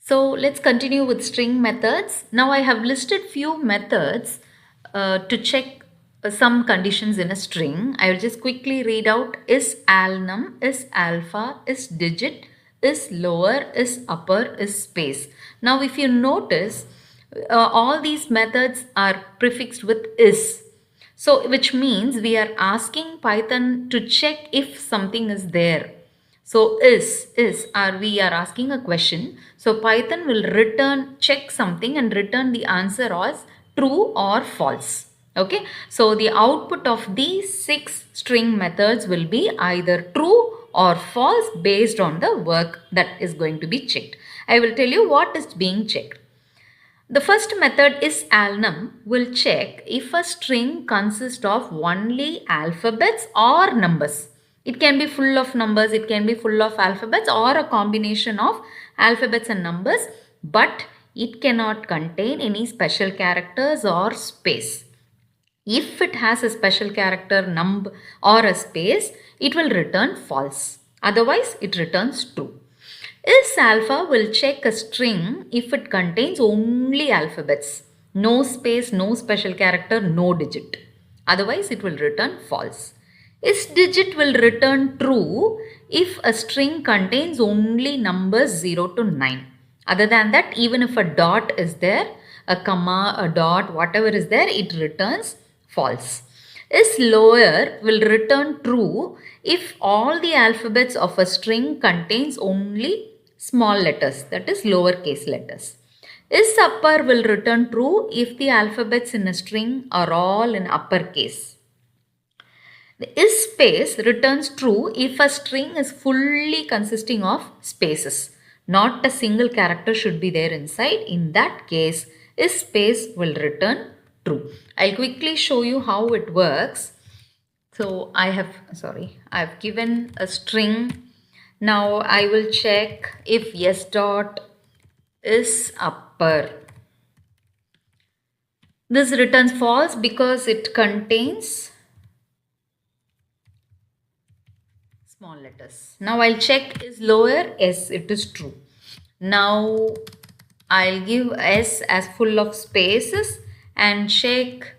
So let's continue with string methods. Now I have listed few methods to check some conditions in a string. I will just quickly read out isAlnum, isAlpha, isDigit, islower, isupper, isSpace. Now if you notice, all these methods are prefixed with is. So which means we are asking Python to check if something is there. So we are asking a question. So Python will check something and return the answer as true or false. Okay. So the output of these 6 string methods will be either true or false based on the work that is going to be checked. I will tell you what is being checked. The first method isAlnum will check if a string consists of only alphabets or numbers. It can be full of numbers, it can be full of alphabets or a combination of alphabets and numbers, but it cannot contain any special characters or space. If it has a special character, number or a space, it will return false. Otherwise, it returns true. Isalpha will check a string if it contains only alphabets, no space, no special character, no digit. Otherwise, it will return false. Isdigit will return true if a string contains only numbers 0 to 9. Other than that, even if a dot is there, a comma, a dot, whatever is there, it returns false. Islower will return true if all the alphabets of a string contains only small letters, that is lowercase letters. Isupper will return true if the alphabets in a string are all in uppercase. The isSpace returns true if a string is fully consisting of spaces. Not a single character should be there inside. In that case, isSpace will return true. I'll quickly show you how it works. So I've given a string. Now I will check if yes dot is upper. This returns false because it contains small letters. Now I'll check is lower. Yes, it is true. Now I'll give S as full of spaces and check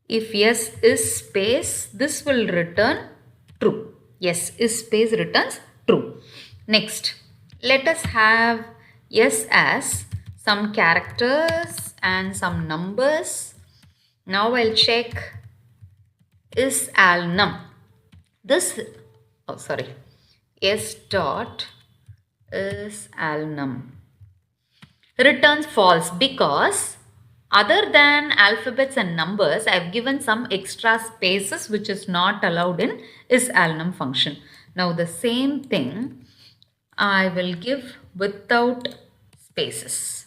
if yes is space. This will return true. Yes is space returns true. Next, let us have yes as some characters and some numbers. Now I'll check isAlnum. S dot isAlnum returns false because other than alphabets and numbers, I have given some extra spaces which is not allowed in isAlnum function. Now the same thing I will give without spaces.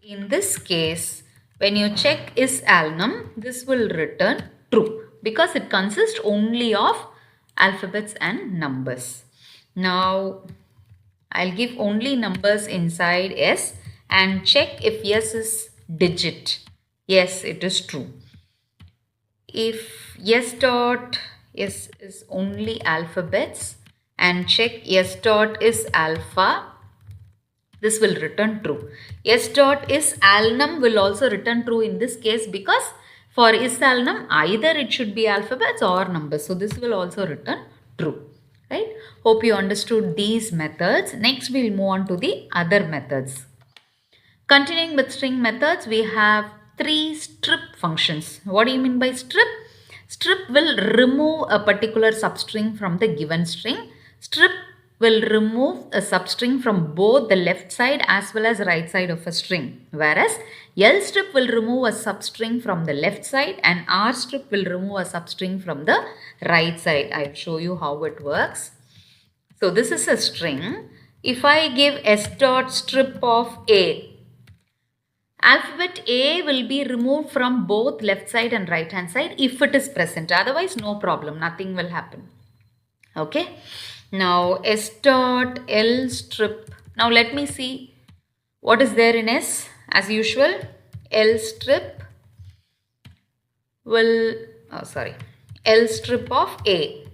In this case, when you check isAlnum, this will return true because it consists only of alphabets and numbers. Now I'll give only numbers inside S and check if yes is digit. Yes, it is true. If yes dot yes is only alphabets and check yes dot is alpha, this will return true. Yes dot isAlnum will also return true in this case because for isAlnum either it should be alphabets or numbers. So this will also return true. Right? Hope you understood these methods. Next we'll move on to the other methods. Continuing with string methods, we have 3 strip functions. What do you mean by strip? Strip will remove a particular substring from the given string. Strip will remove a substring from both the left side as well as right side of a string. Whereas lstrip will remove a substring from the left side and rstrip will remove a substring from the right side. I'll show you how it works. So this is a string. If I give s dot strip of A, alphabet A will be removed from both left side and right hand side if it is present. Otherwise, no problem. Nothing will happen. Okay. Now, S dot L strip. Now, let me see what is there in S. As usual, L strip will, L strip of A.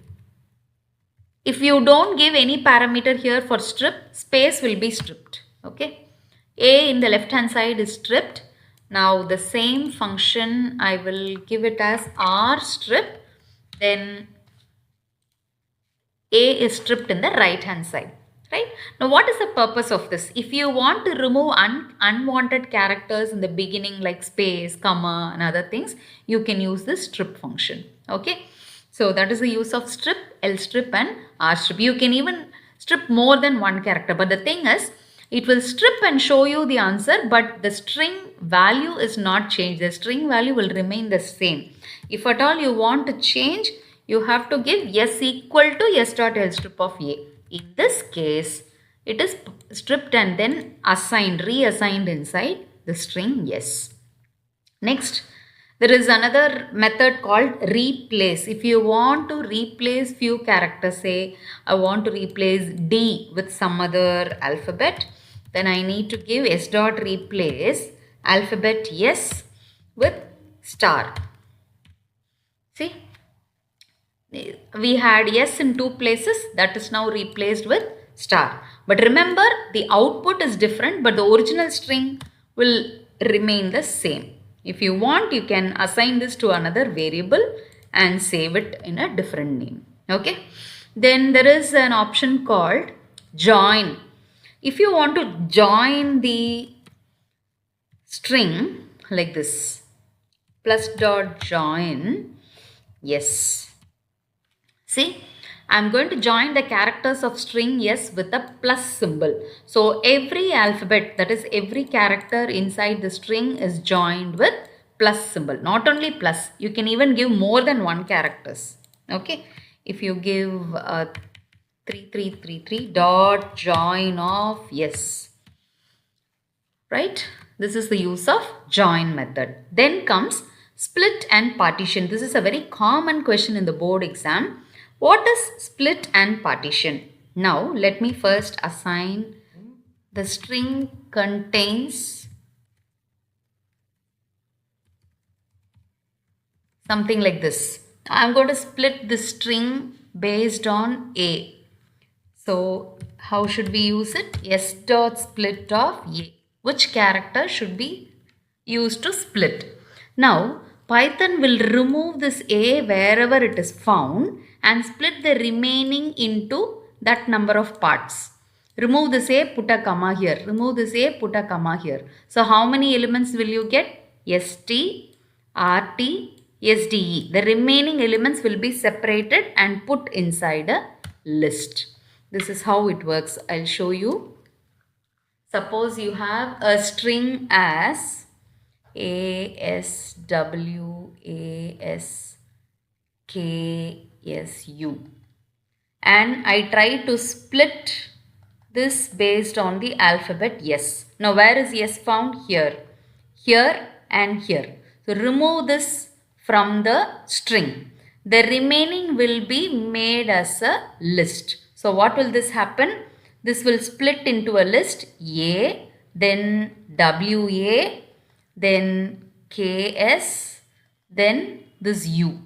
If you don't give any parameter here for strip, space will be stripped. Okay. A in the left hand side is stripped. Now the same function I will give it as R strip, then A is stripped in the right hand side. Right? Now what is the purpose of this? If you want to remove unwanted characters in the beginning like space, comma and other things, you can use this strip function. Okay. So that is the use of strip, L strip and R strip. You can even strip more than one character, but the thing is it will strip and show you the answer, but the string value is not changed. The string value will remain the same. If at all you want to change, you have to give S equal to S dot L strip of A. In this case, it is stripped and then assigned, reassigned inside the string S. Next, there is another method called replace. If you want to replace few characters, say I want to replace D with some other alphabet, then I need to give S dot replace alphabet S with star. See, we had S in two places, that is now replaced with star. But remember, the output is different, but the original string will remain the same. If you want, you can assign this to another variable and save it in a different name. Okay. Then there is an option called join. If you want to join the string like this, plus dot join, yes. See, I am going to join the characters of string S with a plus symbol. So every alphabet, that is every character inside the string is joined with plus symbol. Not only plus, you can even give more than one characters. Okay. If you give 3333 dot join of S. Right. This is the use of join method. Then comes split and partition. This is a very common question in the board exam. What is split and partition? Now, let me first assign the string contains something like this. I'm going to split the string based on A. So, how should we use it? S dot split of A. Which character should be used to split? Now, Python will remove this A wherever it is found and split the remaining into that number of parts. Remove this A, put a comma here. Remove this A, put a comma here. So how many elements will you get? ST, RT, SDE. The remaining elements will be separated and put inside a list. This is how it works. I'll show you. Suppose you have a string as ASW, ASKSU, and I try to split this based on the alphabet S. Now where is S found? Here, here and here. So remove this from the string. The remaining will be made as a list. So what will this happen? This will split into a list A, then WA, then KS, then this U.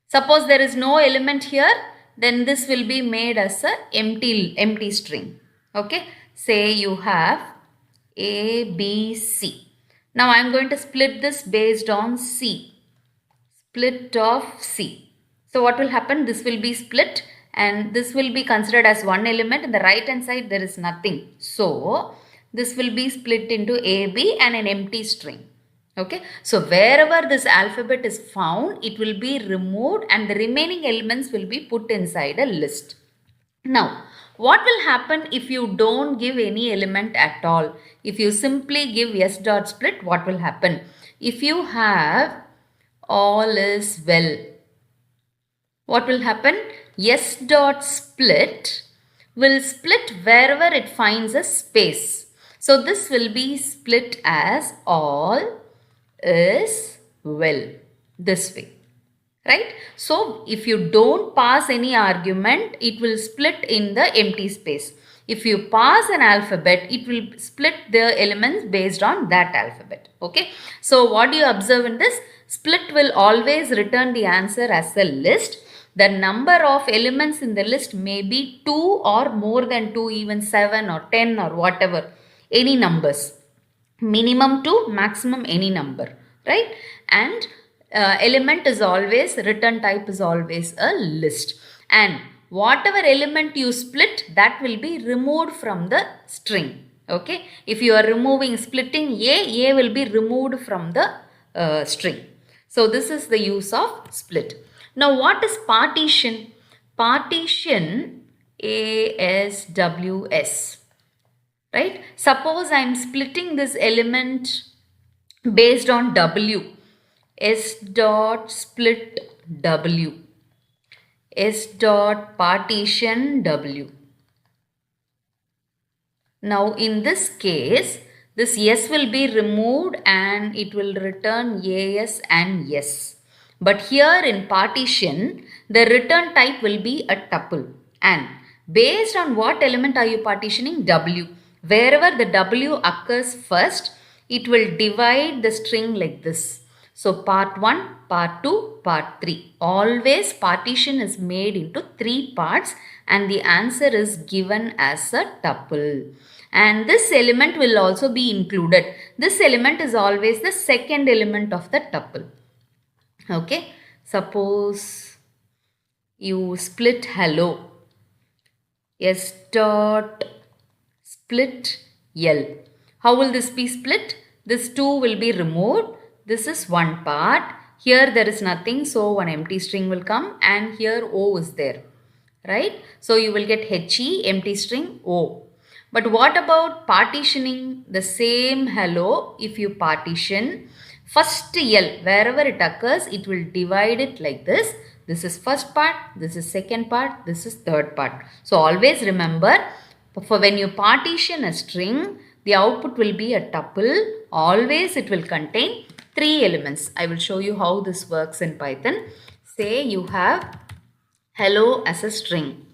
Suppose there is no element here, then this will be made as a empty string. Okay. Say you have A, B, C. Now I am going to split this based on C. Split of C. So what will happen? This will be split and this will be considered as one element. In the right hand side there is nothing. So this will be split into A, B and an empty string. Okay. So wherever this alphabet is found, it will be removed and the remaining elements will be put inside a list. Now, what will happen if you don't give any element at all? If you simply give S dot split, what will happen? If you have all is well, what will happen? S dot split will split wherever it finds a space. So this will be split as all is well, this way, right? So if you don't pass any argument, it will split in the empty space. If you pass an alphabet, it will split the elements based on that alphabet. Okay. So what do you observe in this? Split will always return the answer as a list. The number of elements in the list may be 2 or more than 2, even 7 or 10 or whatever. any numbers, minimum to maximum any number, right? And element is always, return type is always a list, and whatever element you split, that will be removed from the string. Okay, if you are splitting a will be removed from the string. So this is the use of split. Now what is partition? Partition, ASWS, right? Suppose I am splitting this element based on W. S dot split W. S dot partition W. Now in this case, this S will be removed and it will return AS and S. But here in partition, the return type will be a tuple. And based on what element are you partitioning? W. Wherever the W occurs first, it will divide the string like this. So part 1, part 2, part 3. Always partition is made into 3 parts and the answer is given as a tuple. And this element will also be included. This element is always the second element of the tuple. Okay. Suppose you split hello. S dot split L. How will this be split? This 2 will be removed. This is one part. Here there is nothing, so one empty string will come, and here O is there, right? So you will get HE, empty string, O. But what about partitioning the same hello? If you partition first L, wherever it occurs, it will divide it like this. This is first part, this is second part, this is third part. So always remember, for when you partition a string, the output will be a tuple. Always it will contain 3 elements. I will show you how this works in Python. Say you have hello as a string.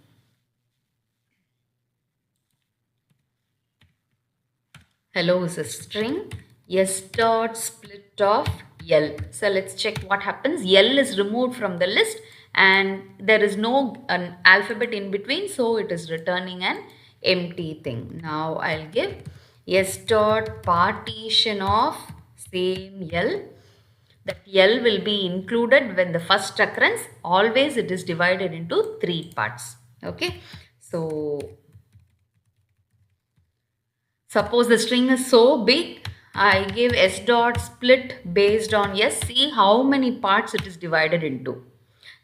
Hello is a string. S dot split of L. So let's check what happens. L is removed from the list and there is no an alphabet in between, so it is returning an empty thing. Now I'll give S dot partition of same L. That L will be included when the first occurrence. Always it is divided into 3 parts. Okay. So suppose the string is so big, I give S dot split based on S. See how many parts it is divided into.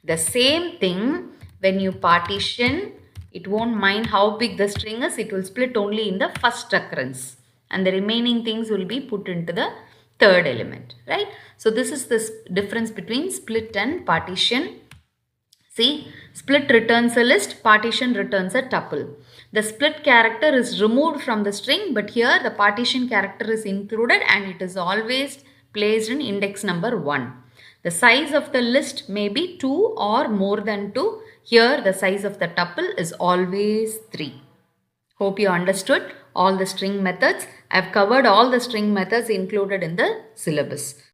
The same thing when you partition, it won't mind how big the string is. It will split only in the first occurrence. And the remaining things will be put into the third element, right? So this is the difference between split and partition. See, split returns a list, partition returns a tuple. The split character is removed from the string, but here the partition character is included and it is always placed in index number 1. The size of the list may be 2 or more than 2. Here the size of the tuple is always 3. Hope you understood all the string methods. I have covered all the string methods included in the syllabus.